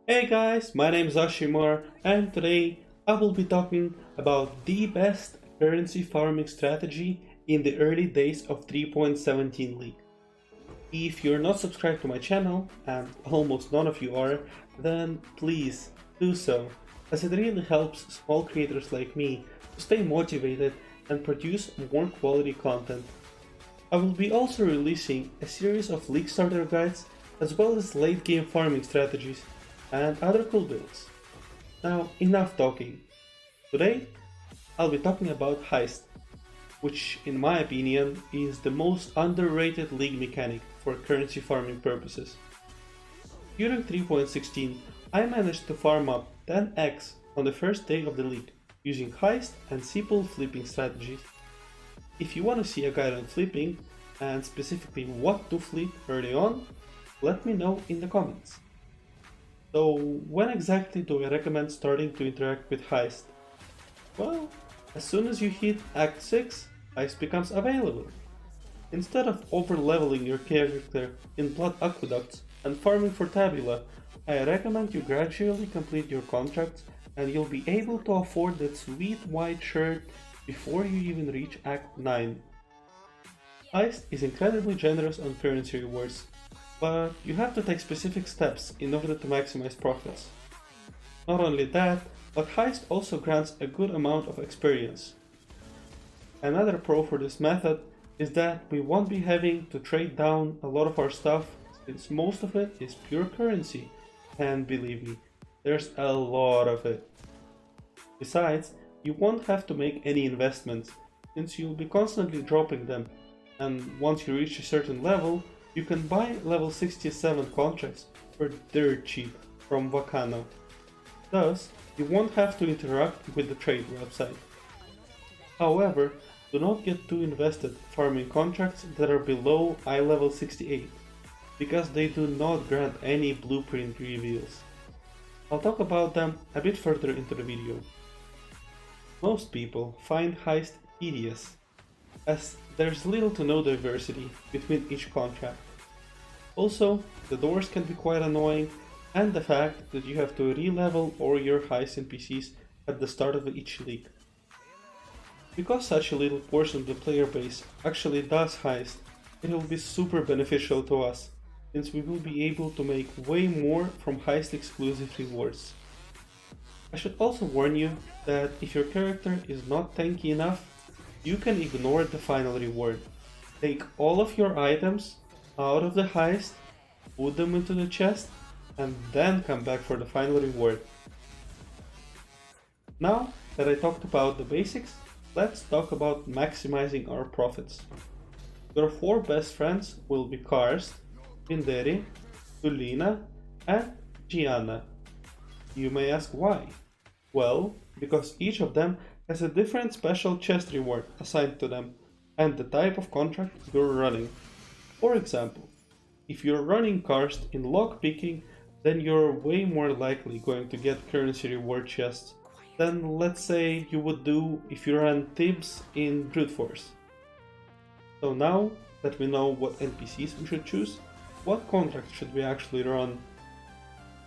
Hey guys, my name is Ashimar and today I will be talking about the best currency farming strategy in the early days of 3.17 League. If you're not subscribed to my channel, and almost none of you are, then please do so, as it really helps small creators like me to stay motivated and produce more quality content. I will be also releasing a series of League-starter guides as well as late game farming strategies and other cool builds. Now, enough talking. Today, I'll be talking about Heist, which in my opinion is the most underrated league mechanic for currency farming purposes. During 3.16, I managed to farm up 10x on the first day of the league using Heist and simple flipping strategies. If you want to see a guide on flipping, and specifically what to flip early on, let me know in the comments. So when exactly do I recommend starting to interact with Heist? Well, as soon as you hit Act 6, Heist becomes available. Instead of over-leveling your character in Blood Aqueducts and farming for Tabula, I recommend you gradually complete your contracts and you'll be able to afford that sweet white shirt before you even reach Act 9. Heist is incredibly generous on currency rewards, but you have to take specific steps in order to maximize profits. Not only that, but Heist also grants a good amount of experience. Another pro for this method is that we won't be having to trade down a lot of our stuff since most of it is pure currency, and believe me, there's a lot of it. Besides, you won't have to make any investments since you'll be constantly dropping them, and once you reach a certain level, you can buy level 67 contracts for dirt cheap from Vakano. Thus, you won't have to interact with the trade website. However, do not get too invested farming contracts that are below eye level 68, because they do not grant any blueprint reveals. I'll talk about them a bit further into the video. Most people find Heist tedious, as there's little to no diversity between each contract. Also, the doors can be quite annoying, and the fact that you have to re-level all your Heist NPCs at the start of each league. Because such a little portion of the player base actually does Heist, it will be super beneficial to us, since we will be able to make way more from Heist exclusive rewards. I should also warn you that if your character is not tanky enough, you can ignore the final reward. Take all of your items out of the heist, put them into the chest, and then come back for the final reward. Now that I talked about the basics, let's talk about maximizing our profits. Your 4 best friends will be Karst, Pinderi, Tulina, and Gianna. You may ask why? Well, because each of them has a different special chest reward assigned to them and the type of contract you're running. For example, if you're running Karst in lockpicking, then you're way more likely going to get currency reward chests than let's say you would do if you run Tibbs in brute force. So now that we know what NPCs we should choose, what contract should we actually run?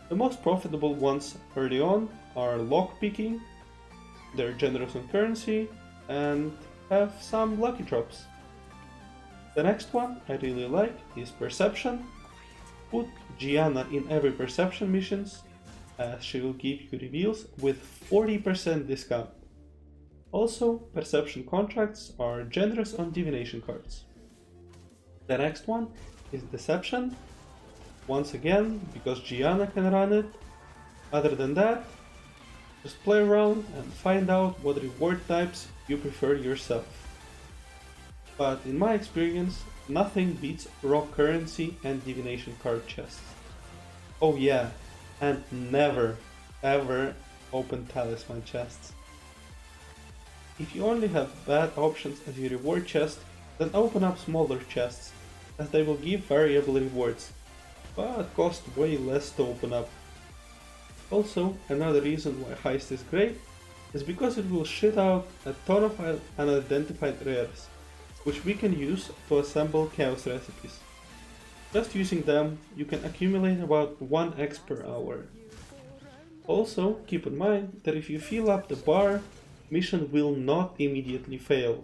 The most profitable ones early on are lockpicking, they're generous on currency, and have some lucky drops. The next one I really like is Perception. Put Gianna in every Perception missions, as she will give you reveals with 40% discount. Also, Perception contracts are generous on Divination cards. The next one is Deception. Once again, because Gianna can run it. Other than that, just play around and find out what reward types you prefer yourself. But in my experience, nothing beats raw currency and divination card chests. Oh yeah, and never ever open talisman chests. If you only have bad options as your reward chest, then open up smaller chests, as they will give variable rewards, but cost way less to open up. Also, another reason why Heist is great is because it will shit out a ton of unidentified rares, which we can use to assemble chaos recipes. Just using them, you can accumulate about 1x per hour. Also, keep in mind that if you fill up the bar, mission will not immediately fail.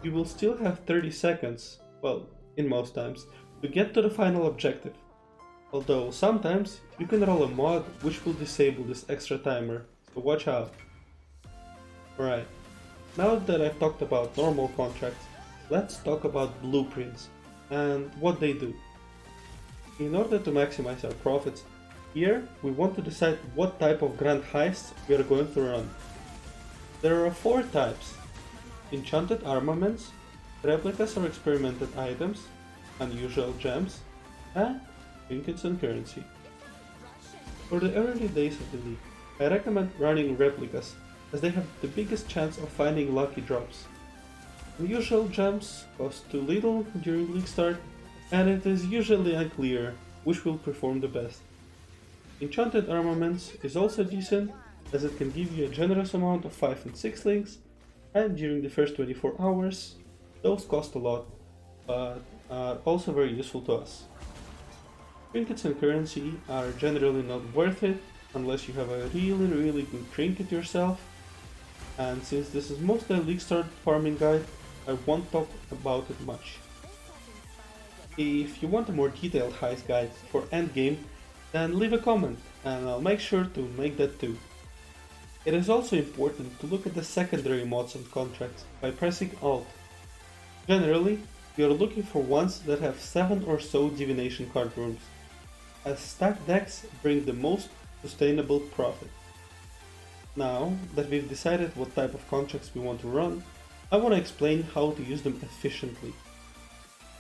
You will still have 30 seconds, well, in most times, to get to the final objective. Although sometimes you can roll a mod which will disable this extra timer, so watch out. Alright, now that I've talked about normal contracts, let's talk about blueprints and what they do. In order to maximize our profits, here we want to decide what type of grand heists we are going to run. There are 4 types: enchanted armaments, replicas or experimented items, unusual gems, and trinkets and currency. For the early days of the league, I recommend running replicas as they have the biggest chance of finding lucky drops. Unusual gems cost too little during league start, and it is usually unclear which will perform the best. Enchanted armaments is also decent as it can give you a generous amount of 5 and 6 links, and during the first 24 hours, those cost a lot, but are also very useful to us. Trinkets and currency are generally not worth it unless you have a really good trinket yourself, and since this is mostly a Leagustarter farming guide, I won't talk about it much. If you want a more detailed heist guide for endgame, then leave a comment and I'll make sure to make that too. It is also important to look at the secondary mods and contracts by pressing Alt. Generally, we are looking for ones that have 7 or so divination card rooms, as stacked decks bring the most sustainable profit. Now that we've decided what type of contracts we want to run, I want to explain how to use them efficiently.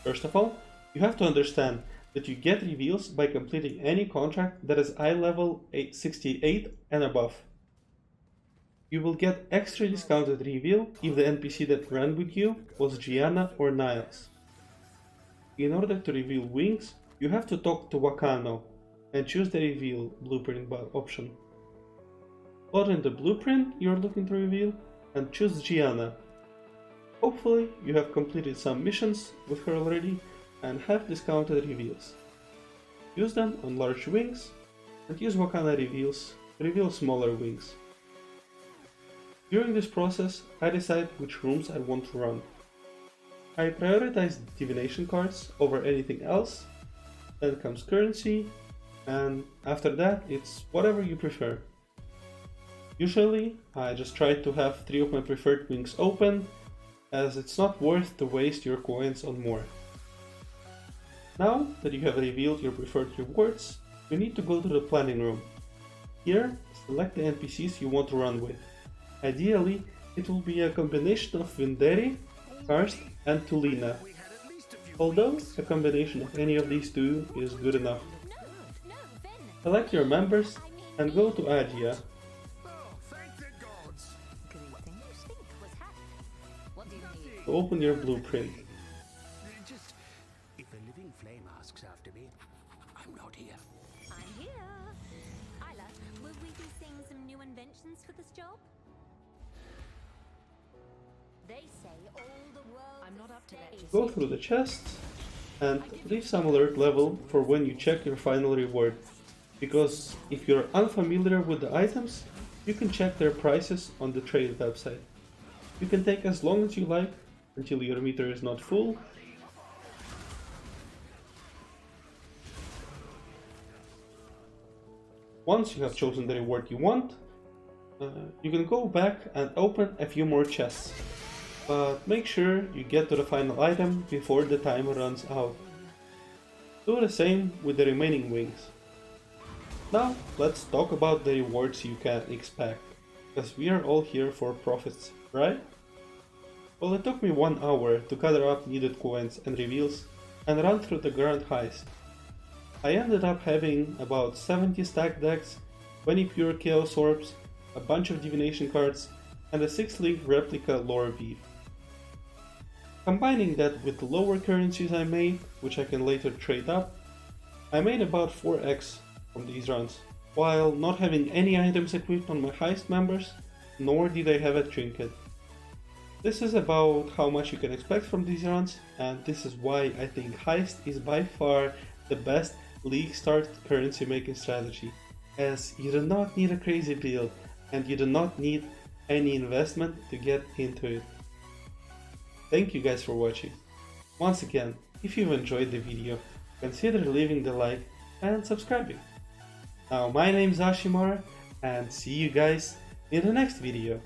First of all, you have to understand that you get reveals by completing any contract that is eye level 68 and above. You will get extra discounted reveal if the NPC that ran with you was Gianna or Niles. In order to reveal wings, you have to talk to Wakano and choose the reveal blueprint option. Plot in the blueprint you're looking to reveal and choose Gianna. Hopefully you have completed some missions with her already and have discounted reveals. Use them on large wings and use Wakana reveals to reveal smaller wings. During this process, I decide which rooms I want to run. I prioritize divination cards over anything else, then comes currency, and after that it's whatever you prefer. Usually, I just try to have 3 of my preferred wings open, as it's not worth to waste your coins on more. Now that you have revealed your preferred rewards, you need to go to the planning room. Here, select the NPCs you want to run with. Ideally, it will be a combination of Vinderi, Karst, and Tulina. Although a combination of any of these 2 is good enough. Select your members and go to Adia. To open your blueprint. If the living flame asks after me, I'm not here. I'm here. Isla, will we be seeing some new inventions for this job? They say all the world. I'm not up to that. Go through the chests and leave some alert level for when you check your final reward, because if you're unfamiliar with the items, you can check their prices on the trade website. You can take as long as you like until your meter is not full. Once you have chosen the reward you want, you can go back and open a few more chests, but make sure you get to the final item before the timer runs out. Do the same with the remaining wings. Now let's talk about the rewards you can expect, because we are all here for profits, right? Well, it took me 1 hour to gather up needed coins and reveals and run through the grand heist. I ended up having about 70 stacked decks, 20 pure chaos orbs, a bunch of divination cards, and a 6-link replica lore beef. Combining that with the lower currencies I made, which I can later trade up, I made about 4x from these runs, while not having any items equipped on my heist members, nor did I have a trinket. This is about how much you can expect from these runs, and this is why I think Heist is by far the best League start currency making strategy. as you do not need a crazy build and you do not need any investment to get into it. Thank you guys for watching. Once again, if you've enjoyed the video, consider leaving the like and subscribing. Now my name is Ashimara, and see you guys in the next video.